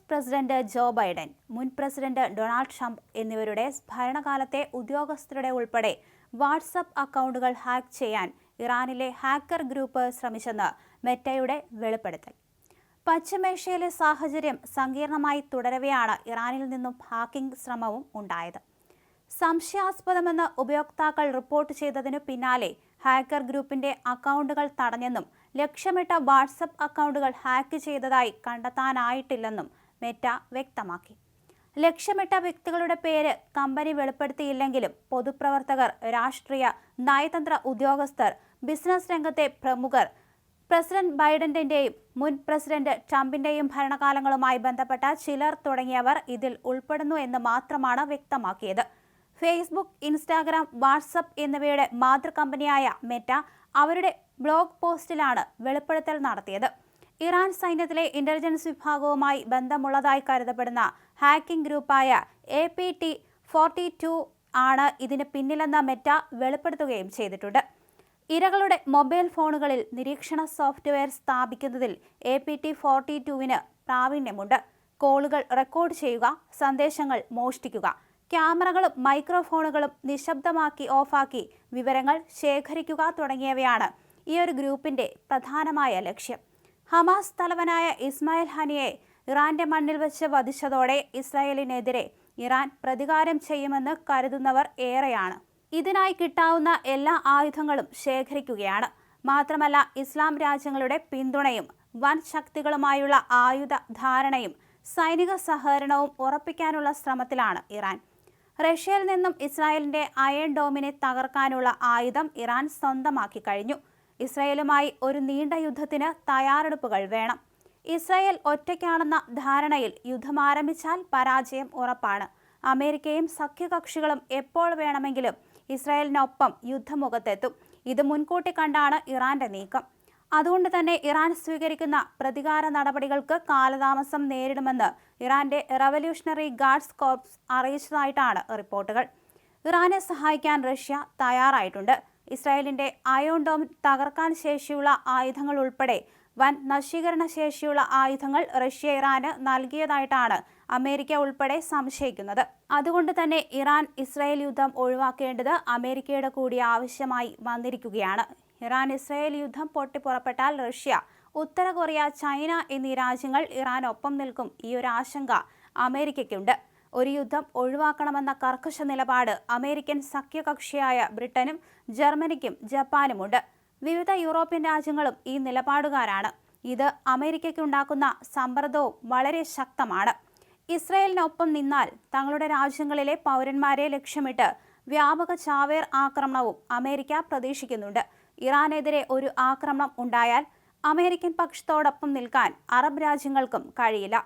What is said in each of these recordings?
President Joe Biden, മുൻ president Donald Trump എന്നിവരുടെ ഭരണകാലത്തെ ഉദ്യോഗസ്ഥരുടെ ഉൾപ്പെടെ വാട്സ്ആപ്പ് അക്കൗണ്ടുകൾ ഹാക്ക് ചെയ്യാൻ ഇറാനിലെ ഹാക്കർ ഗ്രൂപ്പ് ശ്രമിച്ചെന്ന് മെറ്റയുടെ വെളിപ്പെടുത്തൽ. പശ്ചിമേഷ്യയിലെ സാഹചര്യം സങ്കീർണമായി തുടരവെയാണ് ഇറാനിൽ നിന്നും ഹാക്കിംഗ് ശ്രമവും ഉണ്ടായത്. സംശയാസ്പദമെന്ന് ഉപയോക്താക്കൾ റിപ്പോർട്ട് ചെയ്തതിനു പിന്നാലെ ഹാക്കർ ഗ്രൂപ്പിന്റെ അക്കൗണ്ടുകൾ തടഞ്ഞെന്നും ലക്ഷ്യമിട്ട വാട്സ്ആപ്പ് അക്കൗണ്ടുകൾ ഹാക്ക് ചെയ്തതായി കണ്ടെത്താനായിട്ടില്ലെന്നും മെറ്റ വ്യക്തമാക്കി. ലക്ഷ്യമിട്ട വ്യക്തികളുടെ പേര് കമ്പനി വെളിപ്പെടുത്തിയില്ലെങ്കിലും പൊതുപ്രവർത്തകർ, രാഷ്ട്രീയ, നയതന്ത്ര ഉദ്യോഗസ്ഥർ, ബിസിനസ് രംഗത്തെ പ്രമുഖർ, പ്രസിഡന്റ് ബൈഡന്റെയും മുൻ പ്രസിഡന്റ് ട്രംപിന്റെയും ഭരണകാലങ്ങളുമായി ബന്ധപ്പെട്ട ചിലർ തുടങ്ങിയവർ ഇതിൽ ഉൾപ്പെടുന്നു എന്ന് മാത്രമാണ് വ്യക്തമാക്കിയത്. ഫേസ്ബുക്ക്, ഇൻസ്റ്റാഗ്രാം, വാട്സ്ആപ്പ് എന്നിവയുടെ മാതൃകമ്പനിയായ മെറ്റ അവരുടെ ബ്ലോഗ് പോസ്റ്റിലാണ് വെളിപ്പെടുത്തൽ നടത്തിയത്. ഇറാൻ സൈന്യത്തിലെ ഇന്റലിജൻസ് വിഭാഗവുമായി ബന്ധമുള്ളതായി കരുതപ്പെടുന്ന ഹാക്കിംഗ് ഗ്രൂപ്പായ APT42 ആണ് ഇതിന് പിന്നിലെന്ന് മെറ്റ വെളിപ്പെടുത്തുകയും ചെയ്തിട്ടുണ്ട്. ഇരകളുടെ മൊബൈൽ ഫോണുകളിൽ നിരീക്ഷണ സോഫ്റ്റ്വെയർ സ്ഥാപിക്കുന്നതിൽ APT42-ന് പ്രാവീണ്യമുണ്ട്. കോളുകൾ റെക്കോർഡ് ചെയ്യുക, സന്ദേശങ്ങൾ മോഷ്ടിക്കുക, ക്യാമറകളും മൈക്രോഫോണുകളും നിശബ്ദമാക്കി ഓഫാക്കി വിവരങ്ങൾ ശേഖരിക്കുക തുടങ്ങിയവയാണ് ഈ ഒരു ഗ്രൂപ്പിന്റെ പ്രധാനമായ ലക്ഷ്യം. ഹമാസ് തലവനായ ഇസ്മായിൽ ഹനിയെ ഇറാന്റെ മണ്ണിൽ വെച്ച് വധിച്ചതോടെ ഇസ്രായേലിനെതിരെ ഇറാൻ പ്രതികാരം ചെയ്യുമെന്ന് കരുതുന്നവർ ഏറെയാണ്. ഇതിനായി കിട്ടാവുന്ന എല്ലാ ആയുധങ്ങളും ശേഖരിക്കുകയാണ്. മാത്രമല്ല, ഇസ്ലാം രാജ്യങ്ങളുടെ പിന്തുണയും വൻ ശക്തികളുമായുള്ള ആയുധ ധാരണയും സൈനിക സഹകരണവും ഉറപ്പിക്കാനുള്ള ശ്രമത്തിലാണ് ഇറാൻ. റഷ്യയിൽ നിന്നും ഇസ്രായേലിന്റെ അയൺ ഡോമിനെ തകർക്കാനുള്ള ആയുധം ഇറാൻ സ്വന്തമാക്കി കഴിഞ്ഞു. ഇസ്രായേലുമായി ഒരു നീണ്ട യുദ്ധത്തിന് തയ്യാറെടുപ്പുകൾ വേണം. ഇസ്രായേൽ ഒറ്റയ്ക്കാണെന്ന ധാരണയിൽ യുദ്ധം ആരംഭിച്ചാൽ പരാജയം ഉറപ്പാണ്. അമേരിക്കയും സഖ്യകക്ഷികളും എപ്പോൾ വേണമെങ്കിലും ഇസ്രായേലിനൊപ്പം യുദ്ധമുഖത്തെത്തും. ഇത് മുൻകൂട്ടി കണ്ടാണ് ഇറാന്റെ നീക്കം. അതുകൊണ്ട് തന്നെ ഇറാൻ സ്വീകരിക്കുന്ന പ്രതികാര നടപടികൾക്ക് കാലതാമസം നേരിടുമെന്ന് ഇറാന്റെ റവല്യൂഷണറി ഗാർഡ്സ് കോർപ്സ് അറിയിച്ചതായിട്ടാണ് റിപ്പോർട്ടുകൾ. ഇറാനെ സഹായിക്കാൻ റഷ്യ തയ്യാറായിട്ടുണ്ട്. ഇസ്രായേലിന്റെ അയോൺ ഡോം തകർക്കാൻ ശേഷിയുള്ള ആയുധങ്ങൾ ഉൾപ്പെടെ വൻ നശീകരണ ശേഷിയുള്ള ആയുധങ്ങൾ റഷ്യ ഇറാന് നൽകിയതായിട്ടാണ് അമേരിക്ക ഉൾപ്പെടെ സംശയിക്കുന്നത്. അതുകൊണ്ട് തന്നെ ഇറാൻ ഇസ്രായേൽ യുദ്ധം ഒഴിവാക്കേണ്ടത് അമേരിക്കയുടെ കൂടി ആവശ്യമായി വന്നിരിക്കുകയാണ്. ഇറാൻ ഇസ്രായേൽ യുദ്ധം പൊട്ടിപ്പുറപ്പെട്ടാൽ റഷ്യ, ഉത്തര കൊറിയ, ചൈന എന്നീ രാജ്യങ്ങൾ ഇറാനൊപ്പം നിൽക്കും. ഈ ഒരു ആശങ്ക അമേരിക്കയ്ക്കുണ്ട്. ഒരു യുദ്ധം ഒഴിവാക്കണമെന്ന കർക്കശ നിലപാട് അമേരിക്കൻ സഖ്യകക്ഷിയായ ബ്രിട്ടനും ജർമ്മനിക്കും ജപ്പാനുമുണ്ട്. വിവിധ യൂറോപ്യൻ രാജ്യങ്ങളും ഈ നിലപാടുകാരാണ്. ഇത് അമേരിക്കയ്ക്കുണ്ടാക്കുന്ന സമ്മർദ്ദവും വളരെ ശക്തമാണ്. ഇസ്രായേലിനൊപ്പം നിന്നാൽ തങ്ങളുടെ രാജ്യങ്ങളിലെ പൗരന്മാരെ ലക്ഷ്യമിട്ട് വ്യാപക ചാവേർ ആക്രമണവും അമേരിക്ക പ്രതീക്ഷിക്കുന്നുണ്ട്. ഇറാനെതിരെ ഒരു ആക്രമണം ഉണ്ടായാൽ അമേരിക്കൻ പക്ഷത്തോടൊപ്പം നിൽക്കാൻ അറബ് രാജ്യങ്ങൾക്കും കഴിയില്ല.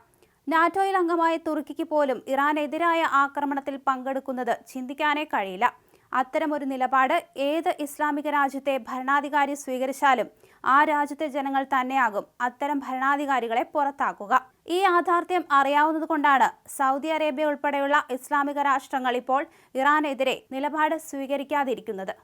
നാറ്റോയിൽ അംഗമായ തുർക്കിക്ക് പോലും ഇറാനെതിരായ ആക്രമണത്തിൽ പങ്കെടുക്കുന്നത് ചിന്തിക്കാനേ കഴിയില്ല. അത്തരമൊരു നിലപാട് ഏത് ഇസ്ലാമിക രാജ്യത്തെ ഭരണാധികാരി സ്വീകരിച്ചാലും ആ രാജ്യത്തെ ജനങ്ങൾ തന്നെയാകും അത്തരം ഭരണാധികാരികളെ പുറത്താക്കുക. ഈ യാഥാർത്ഥ്യം അറിയാവുന്നതുകൊണ്ടാണ് സൗദി അറേബ്യ ഉൾപ്പെടെയുള്ള ഇസ്ലാമിക രാഷ്ട്രങ്ങൾ ഇപ്പോൾ ഇറാനെതിരെ നിലപാട് സ്വീകരിക്കാതിരിക്കുന്നത്.